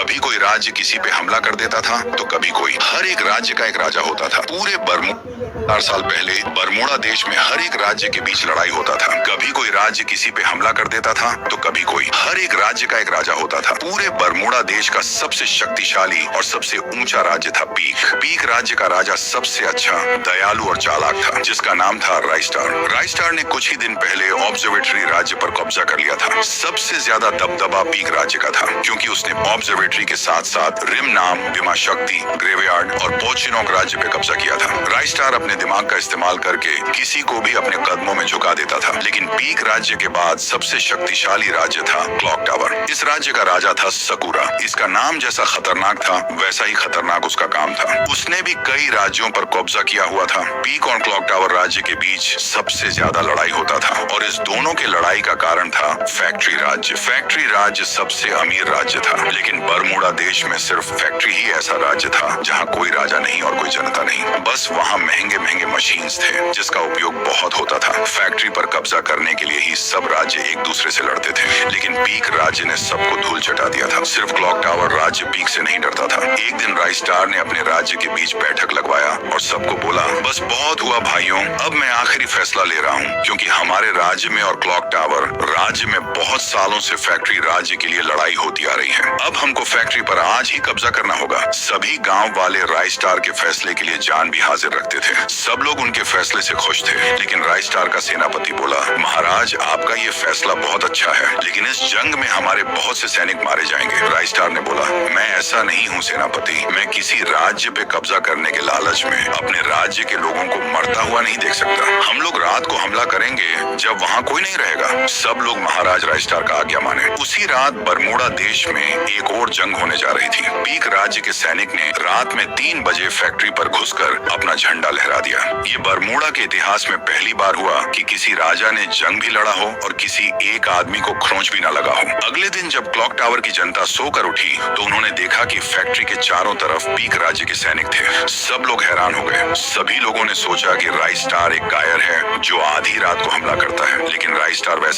कभी कोई राज्य किसी पे हमला कर देता था तो कभी कोई। हर एक राज्य का एक राजा होता था। पूरे 4 साल पहले बरमूडा देश में हर एक राज्य के बीच लड़ाई होता था। कभी कोई राज्य किसी पे हमला कर देता था तो कभी कोई। हर एक राज्य का एक राजा होता था। पूरे बरमूडा देश का सबसे शक्तिशाली और सबसे ऊंचा राज्य था पीक। पीक राज्य का राजा सबसे अच्छा, दयालु और चालाक था, जिसका नाम था राइस्टार। राइस्टार ने कुछ ही दिन पहले ऑब्जर्वेटरी राज्य पर कब्जा कर लिया था। सबसे ज्यादा दबदबा पीक राज्य का था, क्योंकि उसने ऑब्जर्वेटरी के साथ साथ रिम नाम, बिमा शक्ति, ग्रेवयार्ड और पोचिनोक राज्य पे कब्जा किया था। राइस्टार अपने दिमाग का इस्तेमाल करके किसी को भी अपने कदमों में झुका देता था। लेकिन पीक राज्य के बाद सबसे शक्तिशाली राज्य था क्लॉक टावर। इस राज्य का राजा था सकूरा। इसका नाम जैसा खतरनाक था वैसा ही खतरनाक उसका काम था। उसने भी कई राज्यों पर कब्जा किया हुआ था। पीक और क्लॉक टावर राज्य के बीच सबसे ज्यादा लड़ाई होता था और इस दोनों के लड़ाई का कारण था फैक्ट्री राज्य। फैक्ट्री राज्य सबसे अमीर राज्य था, लेकिन बरमूडा देश में सिर्फ फैक्ट्री ही ऐसा राज्य था जहाँ कोई राजा नहीं और कोई जनता नहीं। बस वहाँ महंगे महंगे मशीन्स थे जिसका उपयोग बहुत होता था। फैक्ट्री पर कब्जा करने के लिए ही सब राज्य एक दूसरे से लड़ते थे, लेकिन पीक राज्य ने सबको धूल चटा दिया था। सिर्फ क्लॉक टावर राज्य पीक से नहीं डरता था। एक दिन राइस्टार ने अपने राज्य के बीच बैठक लगवाया और सबको बोला, बस बहुत हुआ भाइयों, अब मैं आखिरी फैसला ले रहा हूँ, क्योंकि हमारे राज्य में और क्लॉक टावर राज्य में बहुत सालों से फैक्ट्री राज्य के लिए लड़ाई होती आ रही है। अब हमको फैक्ट्री पर आज ही कब्जा करना होगा। सभी गांव वाले राइस्टार के फैसले के लिए जान भी हाजिर रखते थे। सब लोग उनके फैसले से खुश थे, लेकिन राइस्टार का सेनापति बोला, महाराज आपका ये फैसला बहुत अच्छा है, लेकिन इस जंग में हमारे बहुत से सैनिक मारे जाएंगे। राइस्टार ने बोला, मैं ऐसा नहीं हूँ सेनापति, मैं किसी राज्य पे कब्जा करने के लालच में अपने राज्य के लोगों को मरता हुआ नहीं देख सकता। हम लोग रात को हमला करेंगे जब वहाँ कोई नहीं रहेगा। सब लोग महाराज राइस्टार का आज्ञा माने। उसी रात बरमूडा देश में एक और जंग होने जा रही थी। पीक राज्य के सैनिक ने रात में 3 बजे फैक्ट्री पर घुसकर अपना झंडा लहरा दिया। ये बरमूडा के इतिहास में पहली बार हुआ कि किसी राजा ने जंग भी लड़ा हो और किसी एक आदमी को खरोंच भी न लगा हो। अगले दिन जब क्लॉक टावर की जनता सोकर उठी तो उन्होंने देखा कि फैक्ट्री के चारों तरफ पीक राज्य के सैनिक थे। सब लोग हैरान हो गए। सभी लोगों ने सोचा कि राइस्टार एक कायर है जो आधी रात को हमला करता है, लेकिन राइस्टार वैसा